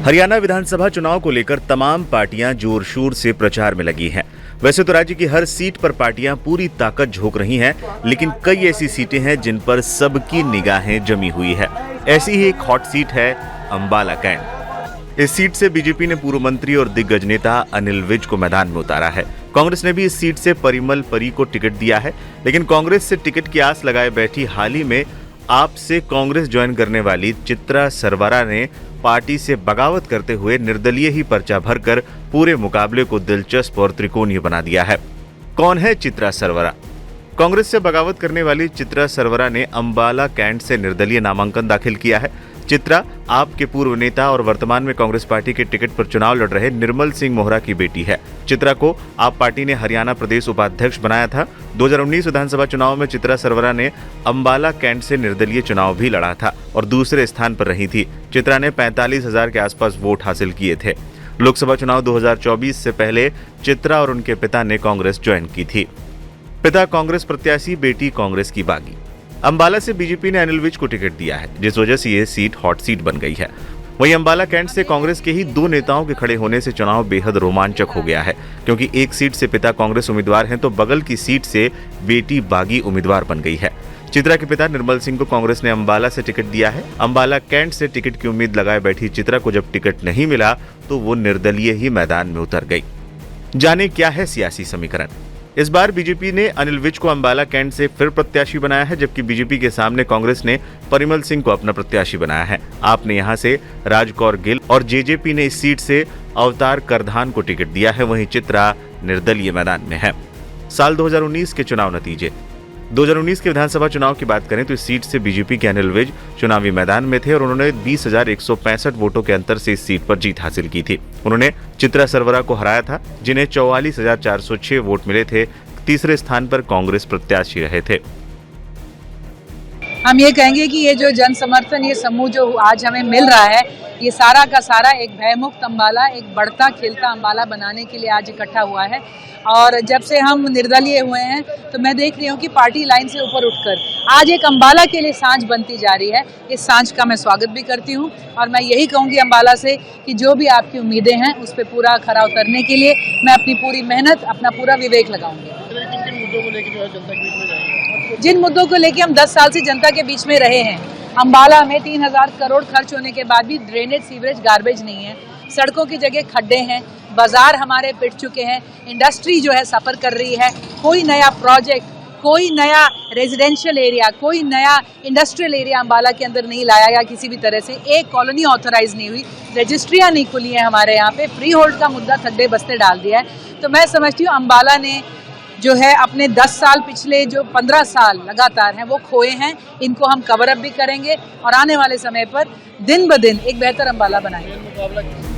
हरियाणा विधानसभा चुनाव को लेकर तमाम पार्टियां जोर शोर से प्रचार में लगी हैं। वैसे तो राज्य की हर सीट पर पार्टियां पूरी ताकत झोंक रही हैं, लेकिन कई ऐसी सीटें हैं जिन पर सबकी निगाहें जमी हुई है। ऐसी ही एक हॉट सीट है अंबाला कैंट। इस सीट से बीजेपी ने पूर्व मंत्री और दिग्गज नेता अनिल विज को मैदान में उतारा है। कांग्रेस ने भी इस सीट से परिमल परी को टिकट दिया है, लेकिन कांग्रेस से टिकट की आस लगाए बैठी हाल ही में आप से कांग्रेस ज्वाइन करने वाली चित्रा सरवरा ने पार्टी से बगावत करते हुए निर्दलीय ही पर्चा भरकर पूरे मुकाबले को दिलचस्प और त्रिकोणीय बना दिया है। कौन है चित्रा सरवरा? कांग्रेस से बगावत करने वाली चित्रा सरवरा ने अंबाला कैंट से निर्दलीय नामांकन दाखिल किया है। चित्रा आप के पूर्व नेता और वर्तमान में कांग्रेस पार्टी के टिकट पर चुनाव लड़ रहे निर्मल सिंह मोहरा की बेटी है। चित्रा को आप पार्टी ने हरियाणा प्रदेश उपाध्यक्ष बनाया था। 2019 विधानसभा चुनाव में चित्रा सरवरा ने अंबाला कैंट से निर्दलीय चुनाव भी लड़ा था और दूसरे स्थान पर रही थी। चित्रा ने 45,000 के आसपास वोट हासिल किए थे। लोकसभा चुनाव 2024 से पहले चित्रा और उनके पिता ने कांग्रेस ज्वाइन की थी। पिता कांग्रेस प्रत्याशी, बेटी कांग्रेस की बागी। अंबाला से बीजेपी ने अनिल विज को टिकट दिया है, जिस वजह से ये सीट हॉट सीट बन गई है। वहीं अंबाला कैंट से कांग्रेस के ही दो नेताओं के खड़े होने से चुनाव बेहद रोमांचक हो गया है, क्योंकि एक सीट से पिता कांग्रेस उम्मीदवार हैं तो बगल की सीट से बेटी बागी उम्मीदवार बन गई है। चित्रा के पिता निर्मल सिंह को कांग्रेस ने अंबाला से टिकट दिया है। अंबाला कैंट से टिकट की उम्मीद लगाए बैठी चित्रा को जब टिकट नहीं मिला तो वो निर्दलीय ही मैदान में उतर गई। जाने क्या है सियासी समीकरण। इस बार बीजेपी ने अनिल विज को अंबाला कैंट से फिर प्रत्याशी बनाया है, जबकि बीजेपी के सामने कांग्रेस ने परिमल सिंह को अपना प्रत्याशी बनाया है। आपने यहां से राजकौर गिल और जेजेपी ने इस सीट से अवतार करधान को टिकट दिया है। वहीं चित्रा निर्दलीय मैदान में है। साल 2019 के चुनाव नतीजे। 2019 के विधानसभा चुनाव की बात करें तो इस सीट से बीजेपी के अनिल विज चुनावी मैदान में थे और उन्होंने 20,165 वोटों के अंतर से इस सीट पर जीत हासिल की थी। उन्होंने चित्रा सरवरा को हराया था, जिन्हें 44,406 वोट मिले थे। तीसरे स्थान पर कांग्रेस प्रत्याशी रहे थे। हम ये कहेंगे कि ये जो जन समर्थन, ये समूह जो आज हमें मिल रहा है, ये सारा का सारा एक भयमुक्त अंबाला, एक बढ़ता खिलता अंबाला बनाने के लिए आज इकट्ठा हुआ है। और जब से हम निर्दलीय हुए हैं तो मैं देख रही हूँ कि पार्टी लाइन से ऊपर उठकर आज एक अंबाला के लिए सांझ बनती जा रही है। इस सांझ का मैं स्वागत भी करती हूँ और मैं यही कहूँगी अंबाला से कि जो भी आपकी उम्मीदें हैं उस पर पूरा खरा उतरने के लिए मैं अपनी पूरी मेहनत, अपना पूरा विवेक लगाऊंगी। जिन मुद्दों को लेकर हम 10 साल से जनता के बीच में रहे हैं, अंबाला में 3,000 करोड़ खर्च होने के बाद भी ड्रेनेज, सीवरेज, गार्बेज नहीं है, सड़कों की जगह खड्डे हैं, बाजार हमारे पिट चुके हैं, इंडस्ट्री जो है सफर कर रही है, कोई नया प्रोजेक्ट, कोई नया रेजिडेंशियल एरिया, कोई नया इंडस्ट्रियल एरिया अंबाला के अंदर नहीं लाया गया किसी भी तरह से। एक कॉलोनी ऑथराइज नहीं हुई, रजिस्ट्रियाँ नहीं खुली हैं हमारे यहाँ पे, फ्री होल्ड का मुद्दा खड्डे बस्ते डाल दिया है। तो मैं समझती हूँ अंबाला ने जो है अपने 10 साल, पिछले जो 15 साल लगातार हैं वो खोए हैं, इनको हम कवर अप भी करेंगे और आने वाले समय पर दिन ब दिन एक बेहतर अंबाला बनाएंगे।